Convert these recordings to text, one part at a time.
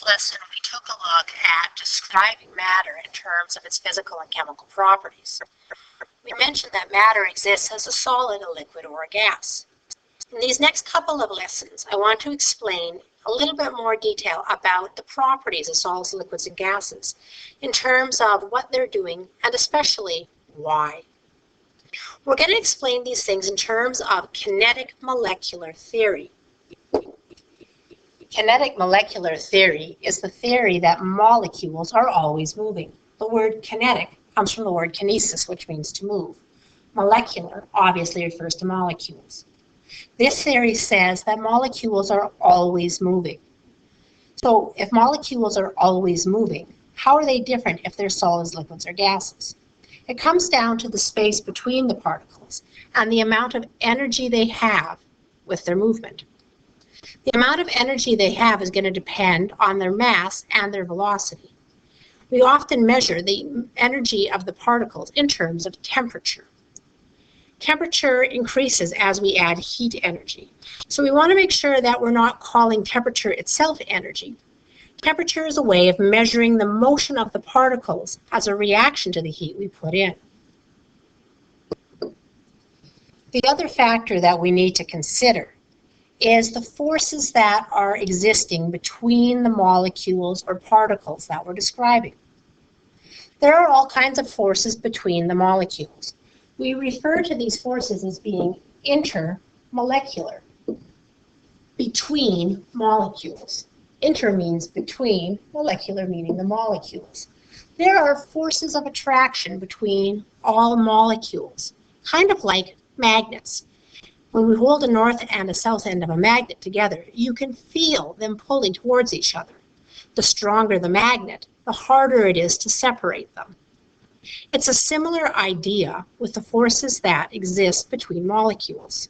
lesson, we took a look at describing matter in terms of its physical and chemical properties. We mentioned that matter exists as a solid, a liquid, or a gas. In these next couple of lessons, I want to explain a little bit more detail about the properties of solids, liquids, and gases in terms of what they're doing and especially why. We're going to explain these things in terms of kinetic molecular theory. Kinetic molecular theory is the theory that molecules are always moving. The word kinetic comes from the word kinesis, which means to move. Molecular obviously refers to molecules. This theory says that molecules are always moving. So if molecules are always moving, how are they different if they're solids, liquids, or gases? It comes down to the space between the particles and the amount of energy they have with their movement. The amount of energy they have is going to depend on their mass and their velocity. We often measure the energy of the particles in terms of temperature. Temperature increases as we add heat energy. So we want to make sure that we're not calling temperature itself energy. Temperature is a way of measuring the motion of the particles as a reaction to the heat we put in. The other factor that we need to consider is the forces that are existing between the molecules or particles that we're describing. There are all kinds of forces between the molecules. We refer to these forces as being intermolecular, between molecules. Inter means between, molecular meaning the molecules. There are forces of attraction between all molecules, kind of like magnets. When we hold a north and a south end of a magnet together, you can feel them pulling towards each other. The stronger the magnet, the harder it is to separate them. It's a similar idea with the forces that exist between molecules.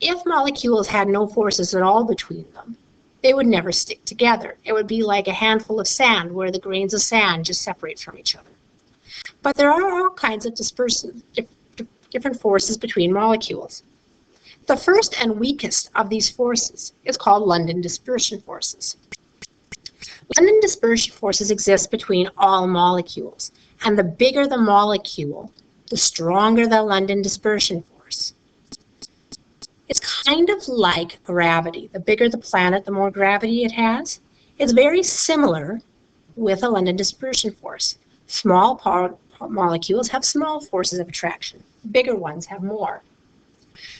If molecules had no forces at all between them, they would never stick together. It would be like a handful of sand where the grains of sand just separate from each other. But there are all kinds of different forces between molecules. The first and weakest of these forces is called London dispersion forces. London dispersion forces exist between all molecules, and the bigger the molecule, the stronger the London dispersion force. It's kind of like gravity. The bigger the planet, the more gravity it has. It's very similar with a London dispersion force. Small molecules have small forces of attraction. Bigger ones have more.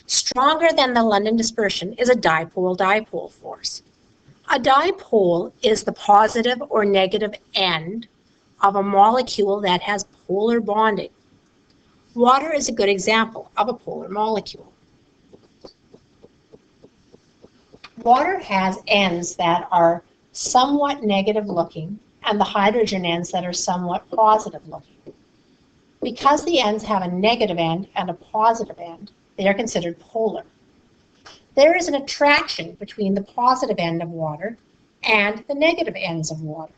Stronger than the London dispersion is a dipole-dipole force. A dipole is the positive or negative end of a molecule that has polar bonding. Water is a good example of a polar molecule. Water has ends that are somewhat negative looking and the hydrogen ends that are somewhat positive looking. Because the ends have a negative end and a positive end, they are considered polar. There is an attraction between the positive end of water and the negative ends of water.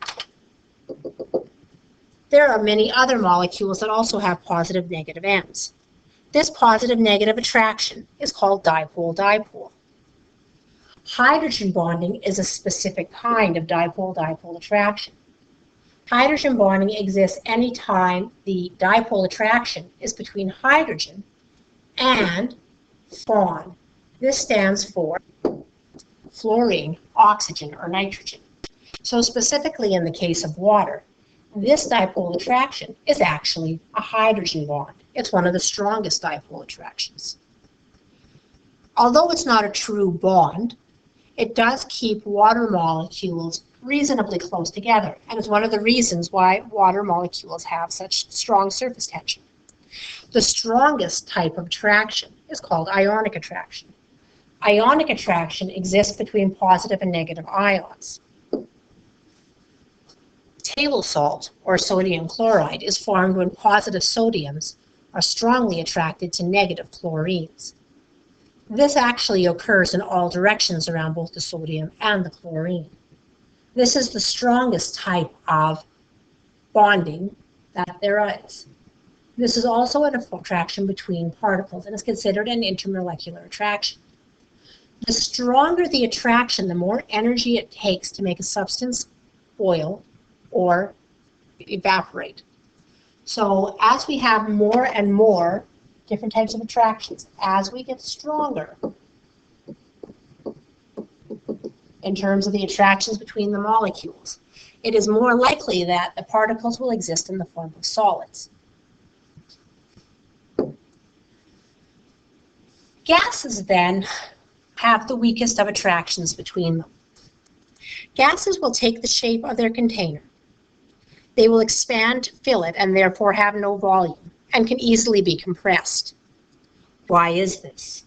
There are many other molecules that also have positive negative ends. This positive negative attraction is called dipole-dipole. Hydrogen bonding is a specific kind of dipole-dipole attraction. Hydrogen bonding exists anytime the dipole attraction is between hydrogen and FON. This stands for fluorine, oxygen, or nitrogen. So specifically in the case of water, this dipole attraction is actually a hydrogen bond. It's one of the strongest dipole attractions. Although it's not a true bond, it does keep water molecules reasonably close together, and is one of the reasons why water molecules have such strong surface tension. The strongest type of attraction is called ionic attraction. Ionic attraction exists between positive and negative ions. Table salt, or sodium chloride, is formed when positive sodiums are strongly attracted to negative chlorines. This actually occurs in all directions around both the sodium and the chlorine. This is the strongest type of bonding that there is. This is also an attraction between particles and is considered an intermolecular attraction. The stronger the attraction, the more energy it takes to make a substance boil or evaporate. So as we have more and more different types of attractions, as we get stronger in terms of the attractions between the molecules, it is more likely that the particles will exist in the form of solids. Gases then have the weakest of attractions between them. Gases will take the shape of their container. They will expand to fill it and therefore have no volume and can easily be compressed. Why is this?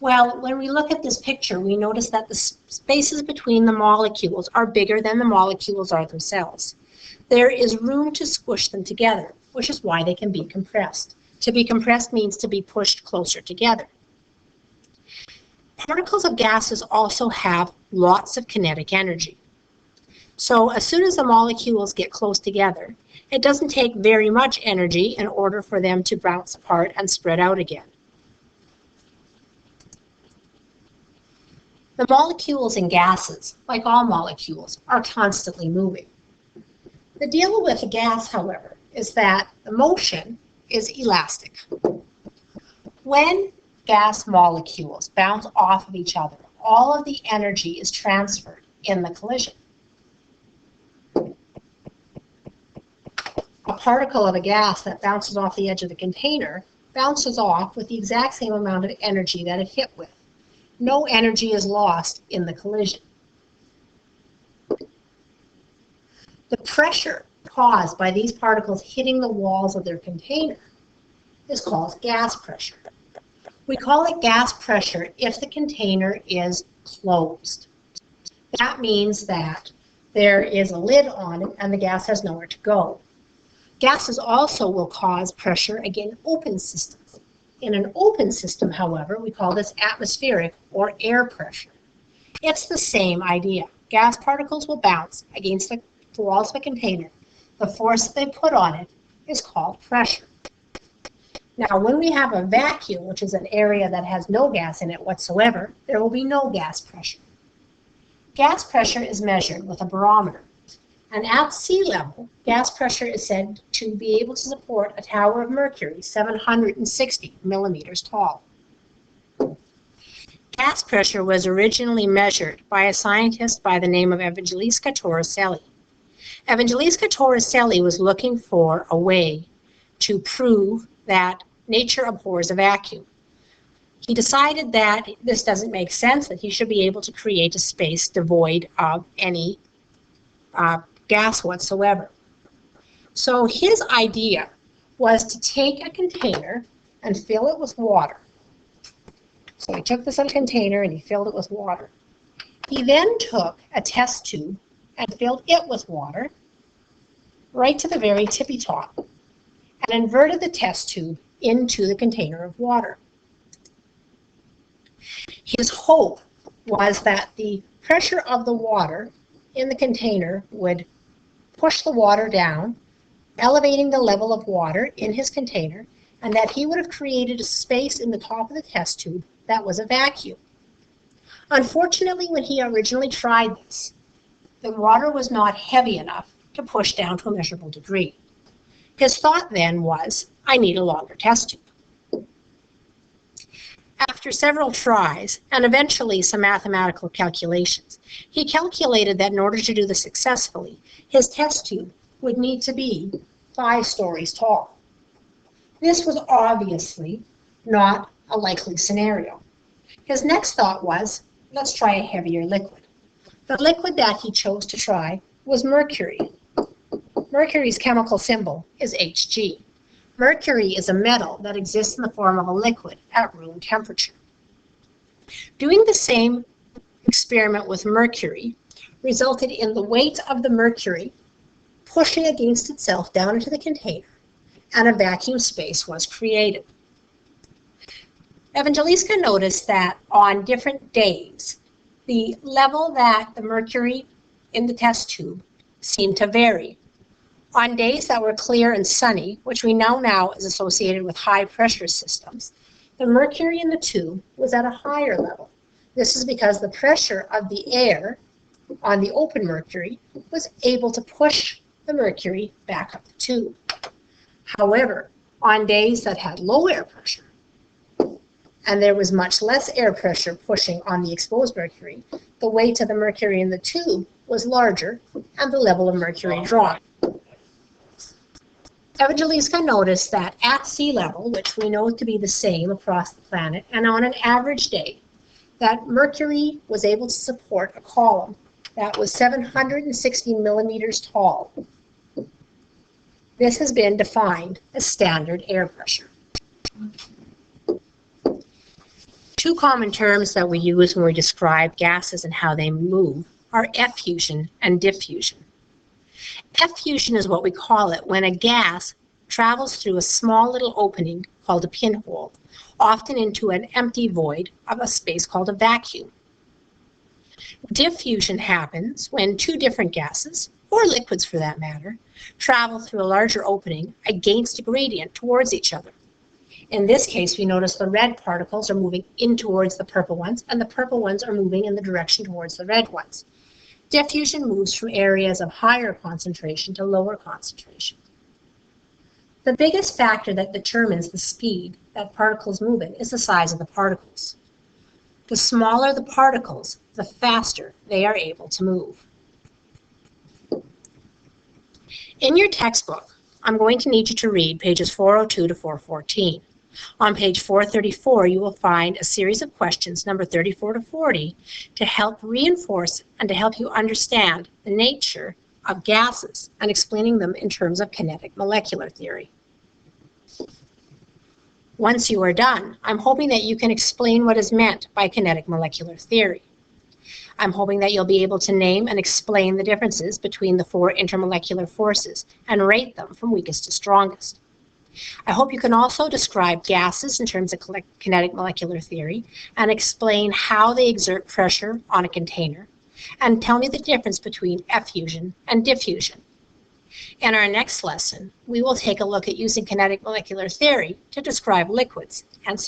Well, when we look at this picture, we notice that the spaces between the molecules are bigger than the molecules are themselves. There is room to squish them together, which is why they can be compressed. To be compressed means to be pushed closer together. Particles of gases also have lots of kinetic energy. So as soon as the molecules get close together, it doesn't take very much energy in order for them to bounce apart and spread out again. The molecules in gases, like all molecules, are constantly moving. The deal with a gas, however, is that the motion is elastic. When gas molecules bounce off of each other, all of the energy is transferred in the collision. A particle of a gas that bounces off the edge of the container bounces off with the exact same amount of energy that it hit with. No energy is lost in the collision. The pressure caused by these particles hitting the walls of their container is called gas pressure. We call it gas pressure if the container is closed. That means that there is a lid on it and the gas has nowhere to go. Gases also will cause pressure in open systems. In an open system, however, we call this atmospheric or air pressure. It's the same idea. Gas particles will bounce against the walls of a container. The force they put on it is called pressure. Now, when we have a vacuum, which is an area that has no gas in it whatsoever, there will be no gas pressure. Gas pressure is measured with a barometer. And at sea level, gas pressure is said to be able to support a tower of mercury 760 millimeters tall. Gas pressure was originally measured by a scientist by the name of Evangelista Torricelli. Evangelista Torricelli was looking for a way to prove that nature abhors a vacuum. He decided that this doesn't make sense, that he should be able to create a space devoid of any gas whatsoever. So his idea was to take a container and fill it with water. So he took this little container and he filled it with water. He then took a test tube and filled it with water right to the very tippy top and inverted the test tube into the container of water. His hope was that the pressure of the water in the container would push the water down, elevating the level of water in his container, and that he would have created a space in the top of the test tube that was a vacuum. Unfortunately, when he originally tried this, the water was not heavy enough to push down to a measurable degree. His thought then was, I need a longer test tube. After several tries, and eventually some mathematical calculations, he calculated that in order to do this successfully, his test tube would need to be 5 stories tall. This was obviously not a likely scenario. His next thought was, let's try a heavier liquid. The liquid that he chose to try was mercury. Mercury's chemical symbol is Hg. Mercury is a metal that exists in the form of a liquid at room temperature. Doing the same experiment with mercury resulted in the weight of the mercury pushing against itself down into the container, and a vacuum space was created. Evangelista noticed that on different days, the level that the mercury in the test tube seemed to vary. On days that were clear and sunny, which we know now is associated with high pressure systems, the mercury in the tube was at a higher level. This is because the pressure of the air on the open mercury was able to push the mercury back up the tube. However, on days that had low air pressure, and there was much less air pressure pushing on the exposed mercury, the weight of the mercury in the tube was larger and the level of mercury dropped. Evangelista noticed that at sea level, which we know to be the same across the planet, and on an average day, that mercury was able to support a column that was 760 millimeters tall. This has been defined as standard air pressure. Two common terms that we use when we describe gases and how they move are effusion and diffusion. Effusion is what we call it when a gas travels through a small little opening called a pinhole, often into an empty void of a space called a vacuum. Diffusion happens when two different gases, or liquids for that matter, travel through a larger opening against a gradient towards each other. In this case, we notice the red particles are moving in towards the purple ones, and the purple ones are moving in the direction towards the red ones. Diffusion moves from areas of higher concentration to lower concentration. The biggest factor that determines the speed that particles move in is the size of the particles. The smaller the particles, the faster they are able to move. In your textbook, I'm going to need you to read pages 402 to 414. On page 434, you will find a series of questions, number 34 to 40, to help reinforce and to help you understand the nature of gases and explaining them in terms of kinetic molecular theory. Once you are done, I'm hoping that you can explain what is meant by kinetic molecular theory. I'm hoping that you'll be able to name and explain the differences between the four intermolecular forces and rate them from weakest to strongest. I hope you can also describe gases in terms of kinetic molecular theory and explain how they exert pressure on a container, and tell me the difference between effusion and diffusion. In our next lesson, we will take a look at using kinetic molecular theory to describe liquids and so